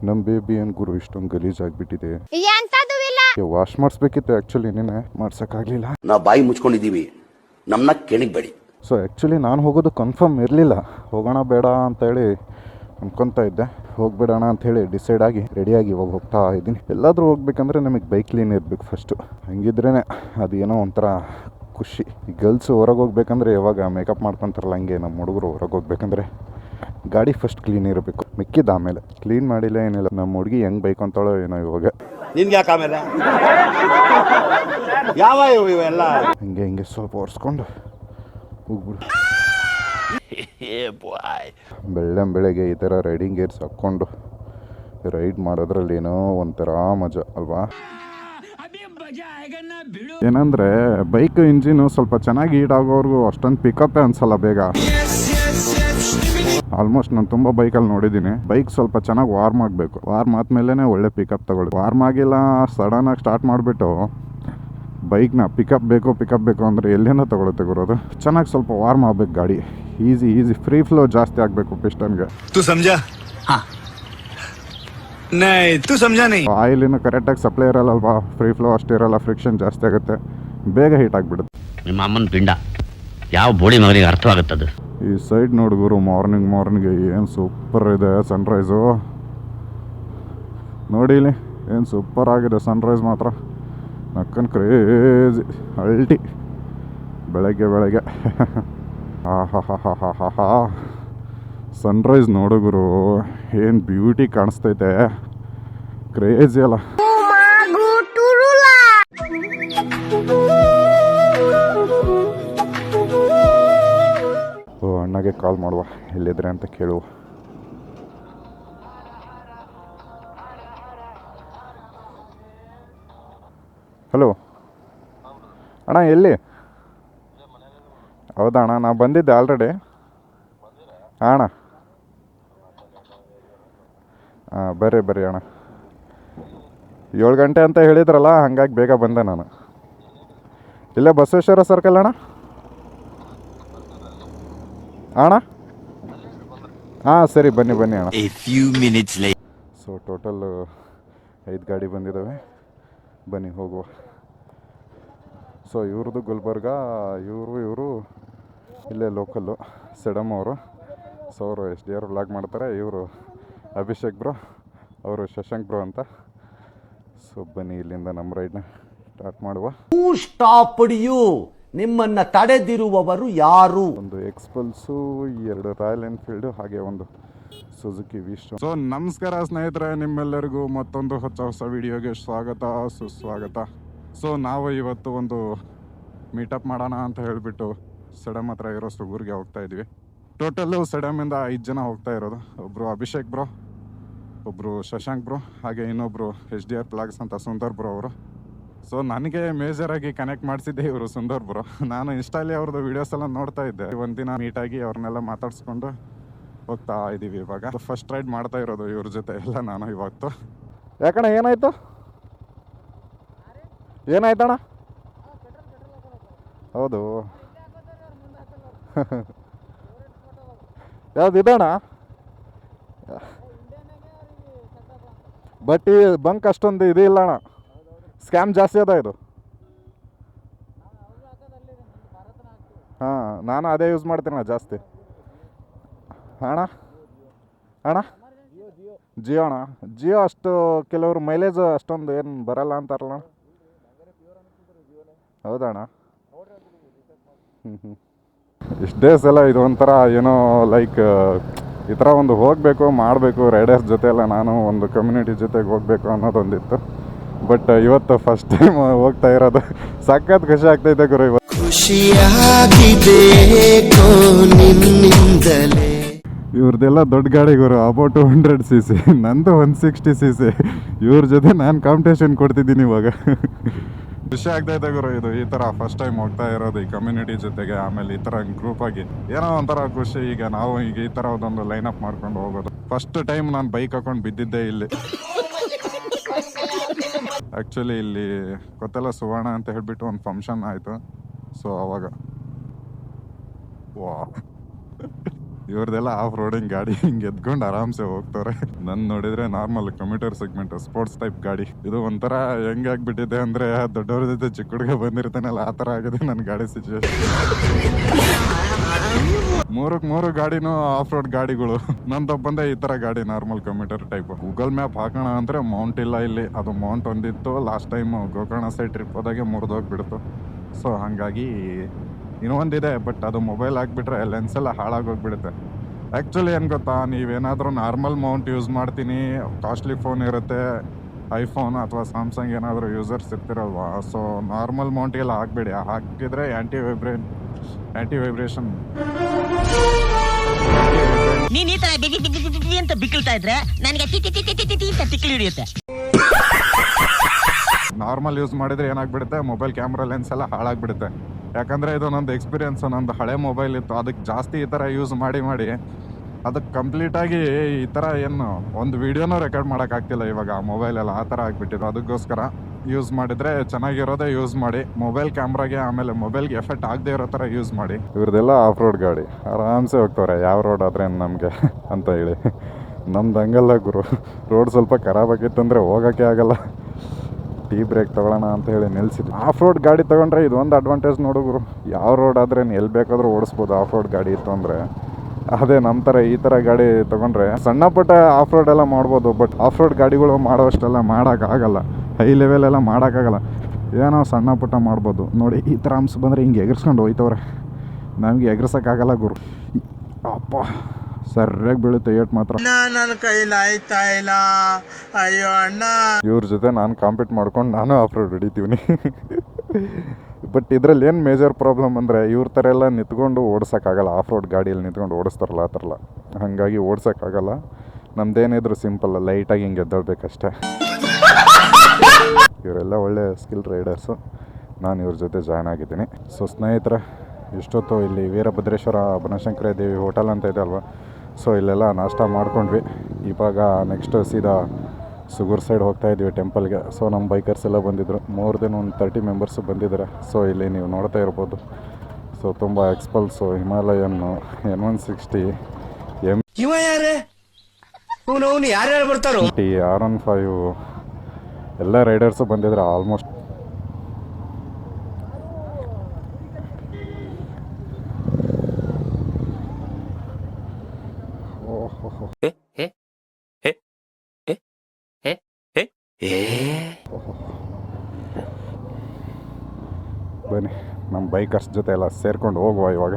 ನಮ್ಮ ಬೇಬಿ ಏನು ಗುರು ಇಷ್ಟೊಂದು ಗಲೀಜಾಗ್ಬಿಟ್ಟಿದೆ. ವಾಶ್ ಮಾಡಿಸ್ಬೇಕಿತ್ತು ಆ್ಯಕ್ಚುಲಿ, ನೀನೆ ಮಾಡ್ಸೋಕ್ಕಾಗಲಿಲ್ಲ. ನಾವು ಬಾಯಿ ಮುಚ್ಕೊಂಡಿದ್ದೀವಿ, ನಮ್ಮನ್ನ ಕೆಣಗಬೇಡಿ. ಸೊ ಆ್ಯಕ್ಚುಲಿ ನಾನು ಹೋಗೋದು ಕನ್ಫರ್ಮ್ ಇರಲಿಲ್ಲ, ಹೋಗೋಣ ಬೇಡ ಅಂತೇಳಿ ಅನ್ಕೊತಾ ಇದ್ದೆ. ಹೋಗ್ಬೇಡೋಣ ಅಂಥೇಳಿ ಡಿಸೈಡ್ ಆಗಿ ರೆಡಿಯಾಗಿ ಇವಾಗ ಹೋಗ್ತಾ ಇದ್ದೀನಿ. ಎಲ್ಲಾದರೂ ಹೋಗ್ಬೇಕಂದ್ರೆ ನಮಗೆ ಬೈಕ್ ಕ್ಲೀನ್ ಇರಬೇಕು ಫಸ್ಟು, ಹಂಗಿದ್ರೇ ಅದೇನೋ ಒಂಥರ ಖುಷಿ. ಈ ಗರ್ಲ್ಸ್ ಹೊರಗೆ ಹೋಗ್ಬೇಕಂದ್ರೆ ಯಾವಾಗ ಮೇಕಪ್ ಮಾಡ್ಕೊತಾರಲ್ಲ, ಹಂಗೆ ನಮ್ಮ ಹುಡುಗರು ಹೊರಗೆ ಹೋಗ್ಬೇಕಂದ್ರೆ ಗಾಡಿ ಫಸ್ಟ್ ಕ್ಲೀನ್ ಇರಬೇಕು, ಮಿಕ್ಕಿದ ಆಮೇಲೆ. ಕ್ಲೀನ್ ಮಾಡಿಲ್ಲ ಏನಿಲ್ಲ, ನಮ್ಮ ಹುಡುಗಿ ಹೆಂಗೆ ಬೈಕ್ ಅಂತಾಳೋ ಏನೋ ಇವಾಗ. ನಿನ್ಗೆ ಯಾಕೆ ಆಮೇಲೆ ಯಾವ ಇವೆಲ್ಲ ಹಿಂಗೆ ಸ್ವಲ್ಪ ಒರೆಸ್ಕೊಂಡು ಹೋಗ್ಬಿಡು. ಬೆಳಗ್ಗೆ ಈ ಥರ ರೈಡಿಂಗ್ ಗೇರ್ಸ್ ಹಾಕ್ಕೊಂಡು ರೈಡ್ ಮಾಡೋದ್ರಲ್ಲಿ ಏನೋ ಒಂಥರ ಮಜಾ ಅಲ್ವಾ. ಏನಂದರೆ ಬೈಕ್ ಇಂಜಿನು ಸ್ವಲ್ಪ ಚೆನ್ನಾಗಿ ಹೀಟ್ ಆಗೋವರೆಗೂ ಅಷ್ಟೊಂದು ಪಿಕಪ್ಪೇ ಅನ್ಸಲ್ಲ ಬೇಗ. ಆಲ್ಮೋಸ್ಟ್ ನಾನು ತುಂಬ ಬೈಕಲ್ಲಿ ನೋಡಿದ್ದೀನಿ, ಬೈಕ್ ಸ್ವಲ್ಪ ಚೆನ್ನಾಗಿ ವಾರ್ಮ್ ಆಗಬೇಕು, ವಾರ್ಮ್ ಆದಮೇಲೆ ಒಳ್ಳೆ ಪಿಕಪ್ ತಗೊಳ್ಳಿ. ವಾರ್ಮ್ ಆಗಿಲ್ಲ ಸಡನ್ನಾಗಿ ಸ್ಟಾರ್ಟ್ ಮಾಡಿಬಿಟ್ಟು ಬೈಕ್ನ ಪಿಕಪ್ ಬೇಕು ಅಂದರೆ ಎಲ್ಲಿಂದ ತಗೊಳುತ್ತೆ ಗುರೋದು. ಚೆನ್ನಾಗಿ ಸ್ವಲ್ಪ ವಾರ್ಮ್ ಆಗಬೇಕು ಗಾಡಿ, ಈಸಿ ಫ್ರೀ ಫ್ಲೋ ಜಾಸ್ತಿ ಆಗಬೇಕು ಪಿಸ್ಟನ್ಗೆ. ಆಯಿಲಿನ ಕರೆಕ್ಟಾಗಿ ಸಪ್ಲೈ ಇರಲ್ಲಲ್ವಾ, ಫ್ರೀ ಫ್ಲೋ ಅಷ್ಟಿರಲ್ಲ, ಫ್ರಿಕ್ಷನ್ ಜಾಸ್ತಿ ಆಗುತ್ತೆ, ಬೇಗ ಹೀಟ್ ಆಗಿಬಿಡುತ್ತೆ. ನಿಮ್ಮ ಅಮ್ಮನ ಪಿಂಡ ಯಾವ ಬೋಳಿ ಮಗನಿಗೆ ಅರ್ಥವಾಗುತ್ತದೆ. ಈ ಸೈಡ್ ನೋಡಿದ್ರು ಮಾರ್ನಿಂಗ್ ಏನು ಸೂಪರ್ ಇದೆ ಸನ್ರೈಸು. ನೋಡಿ ಇಲ್ಲಿ ಏನು ಸೂಪರ್ ಆಗಿದೆ ಸನ್ರೈಸ್ ಮಾತ್ರ, ನಕ್ಕನ್ ಕ್ರೇಜಿ ಅಲ್ಟಿ ಬೆಳಗ್ಗೆ ಹಾ ಸನ್ರೈಸ್ ನೋಡುಗರು ಏನು ಬ್ಯೂಟಿ ಕಾಣಿಸ್ತೈತೆ, ಕ್ರೇಜಿ ಅಲ್ಲ. ಓ ಅಣ್ಣಗೆ ಕಾಲ್ ಮಾಡುವ, ಎಲ್ಲಿದ್ರೆ ಅಂತ ಕೇಳುವ. ಹಲೋ ಅಣ್ಣ, ಎಲ್ಲಿ? ಹೌದಾ ಅಣ್ಣ, ನಾ ಬಂದಿದ್ದೆ ಆಲ್ರೆಡಿ. ಅಣ್ಣ ಹಾಂ ಬರ್ರಿ ಅಣ್ಣ, 7 ಗಂಟೆ ಅಂತ ಹೇಳಿದ್ರಲ್ಲ, ಹಂಗಾಗಿ ಬೇಗ ಬಂದೆ ನಾನು. ಇಲ್ಲೇ ಬಸವೇಶ್ವರ ಸರ್ಕಲ್ ಅಣ್ಣ. ಅಣ್ಣ ಹಾಂ ಸರಿ, ಬನ್ನಿ ಅಣ್ಣ. ಸೊ ಟೋಟಲ್ 5 ಗಾಡಿ ಬಂದಿದ್ದಾವೆ, ಬನ್ನಿ ಹೋಗುವ. ಸೊ ಇವ್ರದ್ದು ಗುಲ್ಬರ್ಗ, ಇವರು ಇಲ್ಲೇ ಲೋಕಲ್ಲು ಸೆಡಮ್ ಅವರು. ಸೊ ಅವರು SDR ವ್ಲಾಗ್ ಮಾಡ್ತಾರೆ. ಇವರು ಅಭಿಷೇಕ್ ಬ್ರೋ, ಅವರು ಶಶಾಂಕ್ ಬ್ರೋ ಅಂತ. ಸೊ ಬನ್ನಿ ಇಲ್ಲಿಂದ ನಮ್ಮ ರೈಡ್ನ ಸ್ಟಾರ್ಟ್ ಮಾಡುವ. ನಿಮ್ಮನ್ನ ತಡೆದಿರುವವರು ಯಾರು? ಒಂದು ಎಕ್ಸ್ಪಲ್ಸು, 2 ರಾಯಲ್ ಎನ್ಫೀಲ್ಡು, ಹಾಗೆ ಒಂದು ಸುಜುಕಿ ವಿಸ್ಟಾ. ಸೊ ನಮಸ್ಕಾರ ಸ್ನೇಹಿತರೆ, ನಿಮ್ಮೆಲ್ಲರಿಗೂ ಮತ್ತೊಂದು ಹೊಸ ವಿಡಿಯೋಗೆ ಸುಸ್ವಾಗತ. ಸೊ ನಾವು ಇವತ್ತು ಒಂದು ಮೀಟಪ್ ಮಾಡೋಣ ಅಂತ ಹೇಳಿಬಿಟ್ಟು ಸೆಡಮ್ ಹತ್ರ ಇರೋ ಸುಗೂರಿಗೆ ಹೋಗ್ತಾ ಇದ್ವಿ. ಟೋಟಲ್ಲು ಸೆಡಮಿಂದ 5 ಜನ ಹೋಗ್ತಾ ಇರೋದು. ಒಬ್ಬರು ಅಭಿಷೇಕ್ ಬ್ರೋ, ಒಬ್ಬರು ಶಶಾಂಕ್ ಬ್ರೋ, ಹಾಗೆ ಇನ್ನೊಬ್ಬರು SDR ಪ್ಲಾಗ್ಸ್ ಅಂತ ಸುಂದರ್ ಬ್ರೋ ಅವರು. ಸೊ ನನಗೆ ಮೇಜರಾಗಿ ಕನೆಕ್ಟ್ ಮಾಡಿಸಿದ್ದೆ ಇವರು ಸುಂದರ್ ಬ್ರೋ. ನಾನು ಇನ್ಸ್ಟಾಲಿ ಅವ್ರದ್ದು ವೀಡಿಯೋಸ್ ಎಲ್ಲ ನೋಡ್ತಾ ಇದ್ದೆ. ಒಂದಿನ ಮೀಟಾಗಿ ಅವ್ರನ್ನೆಲ್ಲ ಮಾತಾಡಿಸ್ಕೊಂಡು ಹೋಗ್ತಾ ಇದ್ದೀವಿ. ಇವಾಗ ಫಸ್ಟ್ ರೈಡ್ ಮಾಡ್ತಾ ಇರೋದು ಇವ್ರ ಜೊತೆ ಎಲ್ಲ ನಾನು ಇವತ್ತು. ಯಾಕಣ್ಣ ಏನಾಯ್ತಣ್ಣ? ಹೌದು ಯಾವ್ದು ಇದಣ್ಣ? ಬಟ್ ಈ ಬಂಕ್ ಅಷ್ಟೊಂದು ಇದು ಇಲ್ಲ ಅಣ್ಣ, ಸ್ಕ್ಯಾಮ್ ಜಾಸ್ತಿ ಅದ ಇದು. ಹಾಂ ನಾನು ಅದೇ ಯೂಸ್ ಮಾಡ್ತೀನಿ ಜಾಸ್ತಿ. ಅಣ್ಣ ಜಿಯೋ ಅಣ್ಣ, ಜಿಯೋ ಅಷ್ಟು ಕೆಲವರು ಮೈಲೇಜ್ ಅಷ್ಟೊಂದು ಏನು ಬರಲ್ಲ ಅಂತಾರಲ್ಲ. ಹೌದಣ್ಣ? ಇಷ್ಟೇ ಸಲ ಇದು ಒಂಥರ ಏನೋ ಲೈಕ್ ಈ ಥರ ಒಂದು ಹೋಗಬೇಕು ಮಾಡಬೇಕು ರೈಡರ್ಸ್ ಜೊತೆ ಎಲ್ಲ, ನಾನು ಒಂದು ಕಮ್ಯುನಿಟಿ ಜೊತೆಗೆ ಹೋಗಬೇಕು ಅನ್ನೋದೊಂದಿತ್ತು. ಬಟ್ ಇವತ್ತು ಫಸ್ಟ್ ಟೈಮ್ ಹೋಗ್ತಾ ಇರೋದು, ಸಖತ್ ಖುಷಿ ಆಗ್ತೈತೆ ಗುರು. ಇವತ್ತು ಇವ್ರದ್ದೆಲ್ಲ ದೊಡ್ಡ ಗಾಡಿ ಗುರು, ಅಬೌಟ್ 200cc, ನಂದು 160cc. ಇವ್ರ ಜೊತೆ ನಾನು ಕಾಂಪಿಟೇಷನ್ ಕೊಡ್ತಿದ್ದೀನಿ ಇವಾಗ. ಖುಷಿ ಆಗ್ತೈತೆ ಗುರು, ಇದು ಈ ಥರ ಫಸ್ಟ್ ಟೈಮ್ ಹೋಗ್ತಾ ಇರೋದು ಈ ಕಮ್ಯುನಿಟಿ ಜೊತೆಗೆ. ಆಮೇಲೆ ಈ ಥರ ಗ್ರೂಪಾಗಿ ಏನೋ ಒಂಥರ ಖುಷಿ. ಈಗ ನಾವು ಈಗ ಈ ಥರ ಒಂದೊಂದು ಲೈನ್ ಅಪ್ ಮಾಡ್ಕೊಂಡು ಹೋಗೋದು. ಫಸ್ಟ್ ಟೈಮ್ ನಾನು ಬೈಕ್ ಹಾಕೊಂಡು ಬಿದ್ದಿದ್ದೆ ಇಲ್ಲಿ. ಆ್ಯಕ್ಚುಲಿ ಇಲ್ಲಿ ಗೊತ್ತಲ್ಲ, ಸುವರ್ಣ ಅಂತ ಹೇಳಿಬಿಟ್ಟು ಒಂದು ಫಂಕ್ಷನ್ ಆಯಿತು. ಸೊ ಅವಾಗ ವಾ ಇವ್ರದೆಲ್ಲ ಆಫ್ ರೋಡಿಂಗ್ ಗಾಡಿ ಹಿಂಗೆ ಎದ್ಕೊಂಡು ಆರಾಮ್ಸೆ ಹೋಗ್ತವ್ರೆ. ನನ್ ನೋಡಿದ್ರೆ normal commuter segment sports type ಗಾಡಿ. ಇದು ಒಂಥರ ಹೆಂಗಾಗ್ಬಿಟ್ಟಿದೆ ಅಂದ್ರೆ ದೊಡ್ಡವ್ರ ಜೊತೆ ಚಿಕ್ಕ ಹುಡುಗ ಬಂದಿರ್ತಾನಲ್ಲ ಆ ತರ ಆಗಿದೆ ನನ್ನ ಗಾಡಿ ಸಿಚುವೇಶನ್. ಮೂರು ಗಾಡಿನೂ ಆಫ್ ರೋಡ್ ಗಾಡಿಗಳು. ನಂದು ಬಂದೆ ಈ ತರ ಗಾಡಿ normal commuter type. Google map ಹಾಕೋಣ ಅಂದ್ರೆ ಮೌಂಟ್ ಇಲ್ಲ ಇಲ್ಲಿ. ಅದು ಮೌಂಟ್ ಒಂದಿತ್ತು last time Gokarna side trip ಹೋದಾಗೆ ಮುರಿದೋಗ್ಬಿಡ್ತು. ಸೊ ಹಾಗಾಗಿ ಇನ್ನೊಂದಿದೆ, ಬಟ್ ಅದು ಮೊಬೈಲ್ ಹಾಕ್ಬಿಟ್ರೆ ಲೆನ್ಸ್ ಎಲ್ಲ ಹಾಳಾಗೋಗ್ಬಿಡುತ್ತೆ. ಆ್ಯಕ್ಚುಲಿ ಏನು ಗೊತ್ತಾ, ನೀವೇನಾದರೂ ನಾರ್ಮಲ್ ಮೌಂಟ್ ಯೂಸ್ ಮಾಡ್ತೀನಿ, ಕಾಸ್ಟ್ಲಿ ಫೋನ್ ಇರುತ್ತೆ, ಐಫೋನ್ ಅಥವಾ ಸ್ಯಾಮ್ಸಂಗ್ ಏನಾದರೂ ಯೂಸರ್ಸ್ ಇರ್ತಿರಲ್ವಾ, ಸೊ ನಾರ್ಮಲ್ ಮೌಂಟಿಗೆಲ್ಲ ಹಾಕಬೇಡಿ. ಹಾಕಿದರೆ ಆ್ಯಂಟಿ ವೈಬ್ರೇಷನ್ ನೀನ್ ಈ ತರ ಅಂತ ಬಿಕ್ಕಳ್ತಾ ಇದ್ರೆ ನನಗೆ ತಿಕ್ಕಿ ಹಿಡಿಯುತ್ತೆ. ನಾರ್ಮಲ್ ಯೂಸ್ ಮಾಡಿದರೆ ಏನಾಗ್ಬಿಡುತ್ತೆ, ಮೊಬೈಲ್ ಕ್ಯಾಮ್ರಾ ಲೆನ್ಸ್ ಎಲ್ಲ ಹಾಳಾಗ್ಬಿಡುತ್ತೆ. ಯಾಕಂದರೆ ಇದು ನಂದು ಎಕ್ಸ್ಪೀರಿಯನ್ಸ್. ನಂದು ಹಳೆ ಮೊಬೈಲ್ ಇತ್ತು, ಅದಕ್ಕೆ ಜಾಸ್ತಿ ಈ ಥರ ಯೂಸ್ ಮಾಡಿ ಅದಕ್ಕೆ ಕಂಪ್ಲೀಟಾಗಿ ಈ ಥರ ಏನು ಒಂದು ವೀಡಿಯೋನೂ ರೆಕಾರ್ಡ್ ಮಾಡೋಕ್ಕಾಗ್ತಿಲ್ಲ ಇವಾಗ ಆ ಮೊಬೈಲೆಲ್ಲ. ಆ ಥರ ಆಗಿಬಿಟ್ಟಿದ್ದು. ಅದಕ್ಕೋಸ್ಕರ ಯೂಸ್ ಮಾಡಿದರೆ ಚೆನ್ನಾಗಿರೋದೇ ಯೂಸ್ ಮಾಡಿ. ಮೊಬೈಲ್ ಕ್ಯಾಮ್ರಾಗೆ ಆಮೇಲೆ ಮೊಬೈಲ್ಗೆ ಎಫೆಕ್ಟ್ ಆಗದೆ ಇರೋ ಥರ ಯೂಸ್ ಮಾಡಿ. ಇವ್ರದ್ದೆಲ್ಲ ಆಫ್ ರೋಡ್ ಗಾಡಿ ಆರಾಮ್ಸೆ ಹೋಗ್ತವ್ರೆ, ಯಾವ ರೋಡ್ ಆದರೆ ನಮಗೆ ಅಂತ ಹೇಳಿ. ನಮ್ದು ಹಂಗಲ್ಲ ಗುರು, ರೋಡ್ ಸ್ವಲ್ಪ ಖರಾಬ್ ಆಗಿತ್ತಂದರೆ ಹೋಗೋಕ್ಕೆ ಆಗಲ್ಲ. ಟೀ ಬ್ರೇಕ್ ತೊಗೊಳ್ಳೋಣ ಅಂತ ಹೇಳಿ ನಿಲ್ಸಿದ್ವಿ. ಆಫ್ ರೋಡ್ ಗಾಡಿ ತೊಗೊಂಡ್ರೆ ಇದೊಂದು ಅಡ್ವಾಂಟೇಜ್ ನೋಡುಗರು, ಯಾವ ರೋಡ್ ಆದರೆ ಎಲ್ಲಿ ಬೇಕಾದರೂ ಓಡಿಸ್ಬೋದು. ಆಫ್ ರೋಡ್ ಗಾಡಿ ಇತ್ತು ಅಂದರೆ ಅದೇ ನಮ್ಮ ಥರ ಈ ಥರ ಗಾಡಿ ತೊಗೊಂಡ್ರೆ ಸಣ್ಣ ಪುಟ್ಟ ಆಫ್ ರೋಡ್ ಎಲ್ಲ ಮಾಡ್ಬೋದು. ಬಟ್ ಆಫ್ ರೋಡ್ ಗಾಡಿಗಳು ಮಾಡೋಷ್ಟೆಲ್ಲ ಮಾಡೋಕ್ಕಾಗಲ್ಲ, ಹೈ ಲೆವೆಲೆಲ್ಲ ಮಾಡೋಕ್ಕಾಗಲ್ಲ. ಏನೋ ಸಣ್ಣ ಪುಟ್ಟ ಮಾಡ್ಬೋದು. ನೋಡಿ ಈ ಥರ ಅಂಶ ಬಂದರೆ ಹಿಂಗೆ ಎಗರ್ಸ್ಕೊಂಡು ಹೋಯ್ತವ್ರೆ, ನಮಗೆ ಎಗರ್ಸೋಕ್ಕಾಗಲ್ಲ ಗುರು. ಅಪ್ಪ ಸರಿಯಾಗಿ ಬೀಳುತ್ತೆ ಏಟ್ ಮಾತ್ರ. ನನ್ನ ಕೈಲಾಯ್ತಾ ಇಲ್ಲ, ಅಯ್ಯೋ ಅಣ್ಣ. ಇವ್ರ ಜೊತೆ ನಾನು ಕಾಂಪೀಟ್ ಮಾಡ್ಕೊಂಡು ನಾನು ಆಫ್ ರೋಡ್ ಹಿಡಿತೀವಿ. ಬಟ್ ಇದರಲ್ಲಿ ಏನು ಮೇಜರ್ ಪ್ರಾಬ್ಲಮ್ ಅಂದರೆ ಇವ್ರ ಥರ ಎಲ್ಲ ನಿಂತ್ಕೊಂಡು ಓಡ್ಸೋಕ್ಕಾಗಲ್ಲ. ಆಫ್ ರೋಡ್ ಗಾಡಿಯಲ್ಲಿ ನಿಂತ್ಕೊಂಡು ಓಡಿಸ್ತಾರಲ್ಲ ಆ ಥರ ಎಲ್ಲ, ಹಾಗಾಗಿ ಓಡ್ಸೋಕ್ಕಾಗಲ್ಲ. ನಮ್ದೇನಿದ್ರು ಸಿಂಪಲ್ ಲೈಟಾಗಿ ಹಿಂಗೆ ಎದ್ದೋಳ್ಬೇಕಷ್ಟೇ. ಇವರೆಲ್ಲ ಒಳ್ಳೆ ಸ್ಕಿಲ್ ರೈಡರ್ಸು. ನಾನು ಇವ್ರ ಜೊತೆ ಜಾಯ್ನ್ ಆಗಿದ್ದೀನಿ. ಸೊ ಸ್ನೇಹಿತರೆ, ಇಷ್ಟೊತ್ತು ಇಲ್ಲಿ ವೀರಭದ್ರೇಶ್ವರ ಬನಶಂಕರಿ ದೇವಿ ಹೋಟೆಲ್ ಅಂತ ಇದೆ ಅಲ್ವಾ, ಸೊ ಇಲ್ಲೆಲ್ಲ ನಾಷ್ಟ ಮಾಡ್ಕೊಂಡ್ವಿ. ಇವಾಗ ನೆಕ್ಸ್ಟ್ ಸೀದಾ ಸುಗೂರ್ ಸೈಡ್ ಹೋಗ್ತಾ ಇದ್ವಿ ಟೆಂಪಲ್ಗೆ. ಸೊ ನಮ್ಮ ಬೈಕರ್ಸ್ ಎಲ್ಲ ಬಂದಿದ್ದರು, ಮೋರ್ ದೆನ್ ಒಂದು 30 ಮೆಂಬರ್ಸು ಬಂದಿದ್ದಾರೆ. ಸೊ ಇಲ್ಲಿ ನೀವು ನೋಡ್ತಾ ಇರ್ಬೋದು. ಸೊ ತುಂಬ ಎಕ್ಸ್ಪಲ್ಸು, ಹಿಮಾಲಯನ್ನು, N160, ಇವ ಯಾರೇ ಅವನು ಯಾರ್ಯಾರು ಬರ್ತಾರೋ, R15 ಎಲ್ಲ ರೈಡರ್ಸು ಬಂದಿದ್ದಾರೆ ಆಲ್ಮೋಸ್ಟ್. ಬನ್ನಿ ನಮ್ಮ ಬೈಕರ್ಸ್ ಜೊತೆ ಎಲ್ಲ ಸೇರ್ಕೊಂಡು ಹೋಗುವ ಇವಾಗ.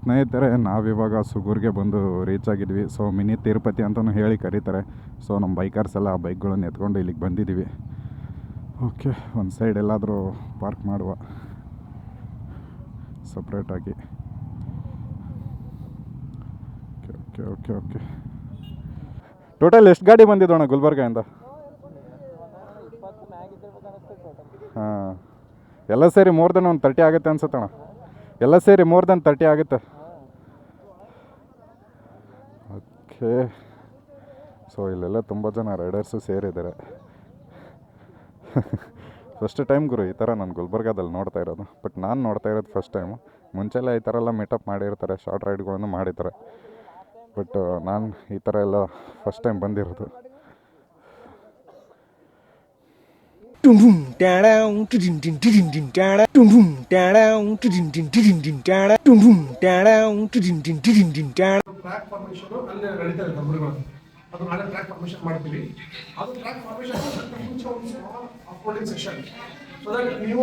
ಸ್ನೇಹಿತರೆ, ನಾವಿವಾಗ ಸುಗೂರ್ಗೆ ಬಂದು ರೀಚ್ ಆಗಿದ್ವಿ. ಸೊ ಮಿನಿ ತಿರುಪತಿ ಅಂತಲೂ ಹೇಳಿ ಕರೀತಾರೆ. ಸೊ ನಮ್ಮ ಬೈಕರ್ಸ್ ಎಲ್ಲ ಆ ಬೈಕ್ಗಳನ್ನು ಎತ್ಕೊಂಡು ಇಲ್ಲಿಗೆ ಬಂದಿದ್ದೀವಿ. ಓಕೆ, ಒಂದು ಸೈಡ್ ಎಲ್ಲಾದರೂ ಪಾರ್ಕ್ ಮಾಡುವ ಸಪ್ರೇಟಾಗಿ. ಓಕೆ ಓಕೆ ಓಕೆ ಟೋಟಲ್ ಎಷ್ಟು ಗಾಡಿ ಬಂದಿದ್ದೋಣ ಗುಲ್ಬರ್ಗದಿಂದ? ಹಾಂ, ಎಲ್ಲ ಸೇರಿ ಮೋರ್ ದೆನ್ ಒಂದು 30 ಆಗುತ್ತೆ ಅನ್ಸುತ್ತಣ್ಣ. ಎಲ್ಲ ಸೇರಿ ಮೋರ್ ದೆನ್ 30 ಆಗುತ್ತೆ. ಓಕೆ, ಸೊ ಇಲ್ಲೆಲ್ಲ ತುಂಬ ಜನ ರೈಡರ್ಸು ಸೇರಿದ್ದಾರೆ. ಫಸ್ಟ್ ಟೈಮ್ ಗುರು ಈ ಥರ ನಾನು ಗುಲ್ಬರ್ಗಾದಲ್ಲಿ ನೋಡ್ತಾ ಇರೋದು. ಬಟ್ ನಾನು ನೋಡ್ತಾ ಇರೋದು ಫಸ್ಟ್ ಟೈಮು. ಮುಂಚೆಲ್ಲ ಈ ಥರ ಎಲ್ಲ ಮೀಟಪ್ ಮಾಡಿರ್ತಾರೆ, ಶಾರ್ಟ್ ರೈಡ್ಗಳನ್ನು ಮಾಡಿದ್ದಾರೆ. ಬಟ್ ನಾನು ಈ ಥರ ಎಲ್ಲ ಫಸ್ಟ್ ಟೈಮ್ ಬಂದಿರೋದು. ಟ್ರ್ಯಾಕ್ ಫಾರ್ಮೇಷನ್ ಅಲ್ಲೇ ನಡೀತಾರೆ ಕಂಪನಿಗಳು. ಅದು ನಾಳೆ ಟ್ರ್ಯಾಕ್ ಫಾರ್ಮೇಷನ್ ಮಾಡ್ತೀವಿ. ಅದು ಟ್ರ್ಯಾಕ್ ಫಾರ್ಮೇಷನ್ ಮುಂಚೆ ಒಂದು small uploading session, so that ನೀವು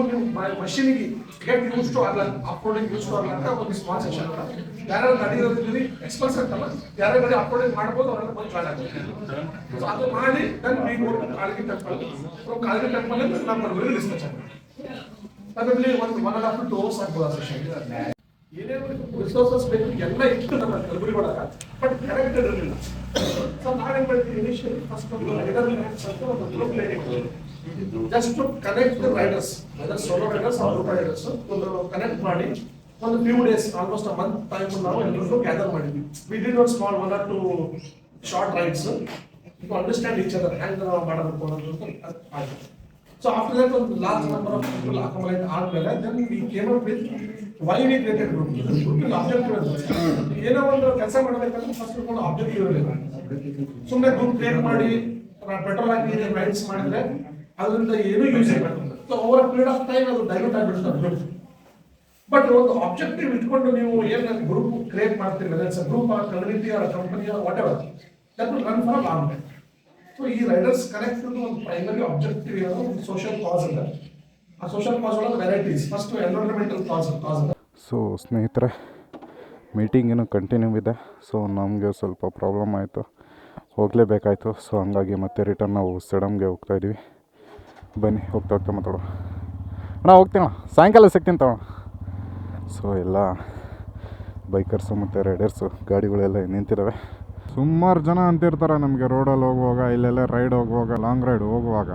ಮಷೀನಿಗೆ ಗೆಟ್ ಯೂಸ್ ಟು ಅಲ್ಲ, ಅಪ್ಲೋಡಿಂಗ್ ಯೂಸ್ ಟು ಅಲ್ಲ ಅಂತ ಒಂದು ಸ್ಮಾಲ್ ಸೆಷನ್. ಯಾರ್ಯಾರು ನಡೆಯೋದ್ರಲ್ಲಿ ಎಕ್ಸ್ಪರ್ಟ್ಸ್ ಅಂತಲ್ಲ, ಯಾರ್ಯಾರು ಗಡಿ ಅಪ್ಲೋಡಿಂಗ್ ಮಾಡ್ಬೋದು ಅವರೆಲ್ಲ ಬಂದು ಜಾಯ್ನ್ ಆಗ್ತಾರೆ. ಸೊ ಅದು ಮಾಡಿ then we go to Kalagi temple. So Kalagi temple ಅಲ್ಲಿ ನಮ್ಮ ಡಿಸ್ಕಷನ್ ಅದರಲ್ಲಿ ಒಂದು 1.5 to 2 hours ಆಗ್ಬೋದು ಆ ಸೆಷನ್. ಏನೇನು ರಿಸೋರ್ಸಸ್ ಬೇಕು ಎಲ್ಲ ಇತ್ತು ನಮ್ಮ ಕಲಬುರಗಿ ಒಳಗೆ, ಬಟ್ ಕರೆಕ್ಟೆಡ್ ಇರಲಿಲ್ಲ. ಸೊ ನಾವೇನ್ ಮಾಡ್ತೀವಿ, ಇನಿಷಿಯಲಿ ಫಸ್ಟ್ ಒಂದು ರೈಡರ್ ಒಂದು group just to connect the riders, whether solo riders or group riders, ಒಂದು ಕನೆಕ್ಟ್ ಮಾಡಿ ಒಂದು few days, almost a month time ನಾವು ಎಲ್ಲರೂ ಗ್ಯಾದರ್ ಮಾಡಿದ್ವಿ. We did not small 1 or 2 short rides to understand each other, hang ನಾವು ಮಾಡಬೇಕು ಅನ್ನೋದು ಆಯ್ತು. So after that, ಒಂದು large number of people accumulate ಆದ್ಮೇಲೆ then we came up with why we created group. Group objective ಇರುತ್ತೆ. ಏನೋ ಒಂದು ಕೆಲಸ ಮಾಡಬೇಕಂದ್ರೆ ಫಸ್ಟ್ ಒಂದು ಆಬ್ಜೆಕ್ಟಿವ್ ಇರಬೇಕು. ಸುಮ್ಮನೆ ಗ್ರೂಪ್ ಕ್ರಿಯೇಟ್ ಮಾಡಿ ಪೆಟ್ರೋಲ್ ಹಾಕಿ ರೈಡ್ಸ್ ಮಾಡಿದ್ರೆ ಅದರಿಂದ ಏನು ಯೂಸ್ ಇಲ್ಲ. So over period of time ಅದು ಡೈಲ್ಯೂಟ್ ಆಗಿಬಿಡುತ್ತೆ. ಬಟ್ ಒಂದು ಆಬ್ಜೆಕ್ಟಿವ್ ಇಟ್ಕೊಂಡು ನೀವು ಏನು ಗ್ರೂಪ್ ಕ್ರಿಯೇಟ್ ಮಾಡ್ತೀರಿ, group or community or company or whatever, that will run for long time. So ಈ ರೈಡರ್ಸ್ ಕನೆಕ್ಟ್ ಒಂದು ಪ್ರೈಮರಿ ಆಬ್ಜೆಕ್ಟಿವ್ ಇರೋದು ಒಂದು ಸೋಷಿಯಲ್ ಕಾಸ್ ಇದೆ. ಆ ಸೋಷಿಯಲ್ ಕಾಸ್ ಒಳಗೆ ವೆರೈಟೀಸ್. ಫಸ್ಟ್ ಎನ್ವೈರನ್ಮೆಂಟಲ್ ಕಾಸ್ ಇದೆ. ಸೊ ಸ್ನೇಹಿತರೆ, ಮೀಟಿಂಗ್ ಏನು ಕಂಟಿನ್ಯೂ ಇದೆ. ಸೊ ನಮಗೆ ಸ್ವಲ್ಪ ಪ್ರಾಬ್ಲಮ್ ಆಯಿತು, ಹೋಗಲೇಬೇಕಾಯ್ತು. ಸೊ ಹಂಗಾಗಿ ಮತ್ತೆ ರಿಟರ್ನ್ ನಾವು ಸೆಡಮ್ಗೆ ಹೋಗ್ತಾಯಿದ್ವಿ. ಬನ್ನಿ ಹೋಗ್ತಾ ಮಾತಾಡೋ. ಅಣ್ಣ ಹೋಗ್ತೀಣ, ಸಾಯಂಕಾಲ ಸಿಗ್ತೀನಿ ತಗೋಣ. ಸೊ ಎಲ್ಲ ಬೈಕರ್ಸು ಮತ್ತು ರೈಡರ್ಸು ಗಾಡಿಗಳೆಲ್ಲ ನಿಂತಿದ್ದಾವೆ. ಸುಮಾರು ಜನ ಅಂತಿರ್ತಾರೆ ನಮಗೆ ರೋಡಲ್ಲಿ ಹೋಗುವಾಗ, ಇಲ್ಲೆಲ್ಲ ರೈಡ್ ಹೋಗುವಾಗ, ಲಾಂಗ್ ರೈಡ್ ಹೋಗುವಾಗ,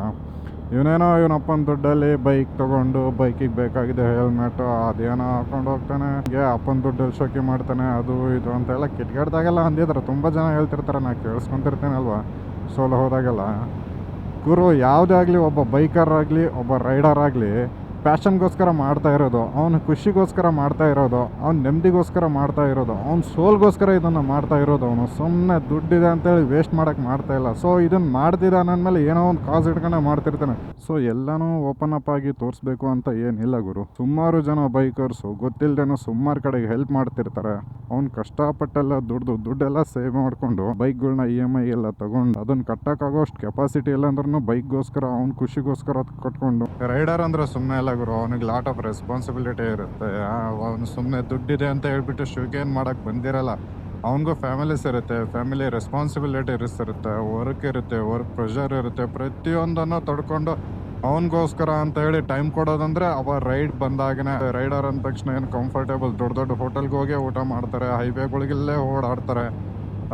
ಇವನಪ್ಪನ ದುಡ್ಡಲ್ಲಿ ಬೈಕ್ ತೊಗೊಂಡು ಬೈಕಿಗೆ ಬೇಕಾಗಿದೆ ಹೆಲ್ಮೆಟು ಅದೇನೋ ಹಾಕೊಂಡು ಹೋಗ್ತಾನೆ, ಅಪ್ಪನ ದುಡ್ಡಲ್ಲಿ ಶೋಕಿ ಮಾಡ್ತಾನೆ, ಅದು ಇದು ಅಂತೆಲ್ಲ ಕಿಟ್ಕಾಡ್ದಾಗೆಲ್ಲ ಅಂದಿದ್ದಾರೆ. ತುಂಬ ಜನ ಹೇಳ್ತಿರ್ತಾರೆ, ನಾನು ಕೇಳಿಸ್ಕೊತಿರ್ತೇನೆ ಅಲ್ವಾ ಸೋಲೋ ಹೋದಾಗೆಲ್ಲ. ಗುರು ಯಾವುದೇ ಆಗಲಿ, ಒಬ್ಬ ಬೈಕರ್ ಆಗಲಿ, ಒಬ್ಬ ರೈಡರ್ ಆಗಲಿ ಪ್ಯಾಷನ್ಗೋಸ್ಕರ ಮಾಡ್ತಾ ಇರೋದು, ಅವನ ಖುಷಿಗೋಸ್ಕರ ಮಾಡ್ತಾ ಇರೋದು, ಅವ್ನ ನೆಮ್ಮದಿಗೋಸ್ಕರ ಮಾಡ್ತಾ ಇರೋದು, ಅವ್ನ ಸೋಲ್ಗೋಸ್ಕರ ಇದನ್ನು ಮಾಡ್ತಾ ಇರೋದು. ಅವನು ಸುಮ್ಮನೆ ದುಡ್ಡಿದೆ ಅಂತೇಳಿ ವೇಸ್ಟ್ ಮಾಡೋಕ್ಕೆ ಮಾಡ್ತಾ ಇಲ್ಲ. ಸೊ ಇದನ್ನು ಮಾಡ್ತಿದ್ದಾನೆ ಅಂದಮೇಲೆ ಏನೋ ಒಂದು ಕಾಸು ಇಟ್ಕೊಂಡೆ ಮಾಡ್ತಿರ್ತಾನೆ. ಸೊ ಎಲ್ಲನೂ ಓಪನ್ ಅಪ್ ಆಗಿ ತೋರಿಸ್ಬೇಕು ಅಂತ ಏನಿಲ್ಲ ಗುರು. ಸುಮಾರು ಜನ ಬೈಕರ್ಸು ಗೊತ್ತಿಲ್ಲದೇನೋ ಸುಮಾರು ಕಡೆಗೆ ಹೆಲ್ಪ್ ಮಾಡ್ತಿರ್ತಾರೆ. ಅವ್ನು ಕಷ್ಟಪಟ್ಟೆಲ್ಲ ದುಡ್ಡೆಲ್ಲ ಸೇವ್ ಮಾಡಿಕೊಂಡು ಬೈಕ್ಗಳನ್ನ EMI ಎಲ್ಲ ತಗೊಂಡು ಅದನ್ನು ಕಟ್ಟೋಕ್ಕಾಗೋಷ್ಟು ಕೆಪಾಸಿಟಿ ಇಲ್ಲ ಅಂದ್ರೂ ಬೈಕ್ಗೋಸ್ಕರ ಅವ್ನ ಖುಷಿಗೋಸ್ಕರ ಕಟ್ಕೊಂಡು. ರೈಡರ್ ಅಂದರೆ ಸುಮ್ಮನೆ ಎಲ್ಲ ಗುರು, ಅವನಿಗೆ ಲಾಟ್ ಆಫ್ ರೆಸ್ಪಾನ್ಸಿಬಿಲಿಟಿ ಇರುತ್ತೆ. ಅವನು ಸುಮ್ಮನೆ ದುಡ್ಡಿದೆ ಅಂತ ಹೇಳ್ಬಿಟ್ಟು ಶೋಕೇನ್ ಮಾಡೋಕ್ಕೆ ಬಂದಿರಲ್ಲ. ಅವನಿಗೂ ಫ್ಯಾಮಿಲೀಸ್ ಇರುತ್ತೆ, ಫ್ಯಾಮಿಲಿ ರೆಸ್ಪಾನ್ಸಿಬಿಲಿಟೀಸ್ ಇರುತ್ತೆ, ವರ್ಕ್ ಇರುತ್ತೆ, ವರ್ಕ್ ಪ್ರೆಷರ್ ಇರುತ್ತೆ. ಪ್ರತಿಯೊಂದನ್ನು ತಡ್ಕೊಂಡು ಅವನಿಗೋಸ್ಕರ ಅಂತ ಹೇಳಿ ಟೈಮ್ ಕೊಡೋದಂದ್ರೆ ಅವ ರೈಡ್ ಬಂದಾಗನೇ. ರೈಡರ್ ಅಂದ ತಕ್ಷಣ ಏನು ಕಂಫರ್ಟೇಬಲ್ ದೊಡ್ಡ ಹೋಟೆಲ್ಗೆ ಹೋಗಿ ಊಟ ಮಾಡ್ತಾರೆ, ಹೈವೇಗಳಿಗೆಲ್ಲೇ ಓಡಾಡ್ತಾರೆ,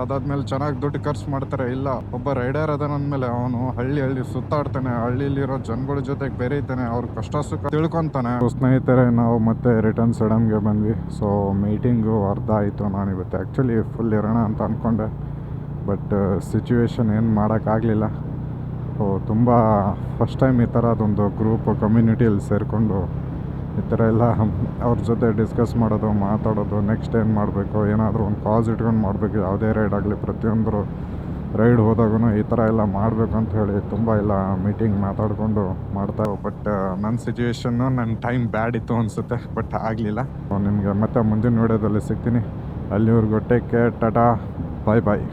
ಅದಾದ್ಮೇಲೆ ಚೆನ್ನಾಗಿ ದುಡ್ಡು ಖರ್ಚು ಮಾಡ್ತಾರೆ. ಇಲ್ಲ, ಒಬ್ಬ ರೈಡರ್ ಅದಾನಂದ್ಮೇಲೆ ಅವನು ಹಳ್ಳಿ ಸುತ್ತಾಡ್ತಾನೆ, ಹಳ್ಳಿಲಿರೋ ಜನಗಳ ಜೊತೆಗೆ ಬೆರೀತಾನೆ, ಅವ್ರ ಕಷ್ಟ ಸುಖ ತಿಳ್ಕೊತಾನೆ. ಸ್ನೇಹಿತರೆ, ನಾವು ಮತ್ತೆ ರಿಟರ್ನ್ ಸಡನ್ಗೆ ಬಂದ್ವಿ. ಸೊ ಮೀಟಿಂಗು ಅರ್ಧ ಆಯಿತು. ನಾನು ಇವತ್ತು ಆ್ಯಕ್ಚುಲಿ ಫುಲ್ ಇರೋಣ ಅಂತ ಅಂದ್ಕೊಂಡೆ, ಬಟ್ ಸಿಚುವೇಶನ್ ಏನು ಮಾಡೋಕ್ಕಾಗಲಿಲ್ಲ. ಸೊ ತುಂಬ ಫಸ್ಟ್ ಟೈಮ್ ಈ ಥರ ಅದೊಂದು ಗ್ರೂಪ್ ಕಮ್ಯುನಿಟಿಯಲ್ಲಿ ಸೇರಿಕೊಂಡು ಈ ಥರ ಎಲ್ಲ ಅವ್ರ ಜೊತೆ ಡಿಸ್ಕಸ್ ಮಾಡೋದು, ಮಾತಾಡೋದು, ನೆಕ್ಸ್ಟ್ ಏನು ಮಾಡಬೇಕು, ಏನಾದರೂ ಒಂದು ಕಾಸ್ ಇಟ್ಕೊಂಡು ಮಾಡಬೇಕು. ಯಾವುದೇ ರೈಡ್ ಆಗಲಿ, ಪ್ರತಿಯೊಂದು ರೈಡ್ ಹೋದಾಗೂ ಈ ಥರ ಎಲ್ಲ ಮಾಡಬೇಕು ಅಂತ ಹೇಳಿ ತುಂಬ ಎಲ್ಲ ಮೀಟಿಂಗ್ ಮಾತಾಡಿಕೊಂಡು ಮಾಡ್ತಾ. ಬಟ್ ನನ್ನ ಸಿಚುವೇಶನ್ನು ನನ್ನ ಟೈಮ್ ಬ್ಯಾಡ್ ಇತ್ತು ಅನಿಸುತ್ತೆ, ಬಟ್ ಆಗಲಿಲ್ಲ. ನಿಮಗೆ ಮತ್ತೆ ಮುಂದಿನ ವಿಡಿಯೋದಲ್ಲಿ ಸಿಗ್ತೀನಿ. ಅಲ್ಲಿವರೆಗೂ ಟೇಕ್ ಕೇರ್, ಟಾಟಾ, ಬಾಯ್ ಬಾಯ್.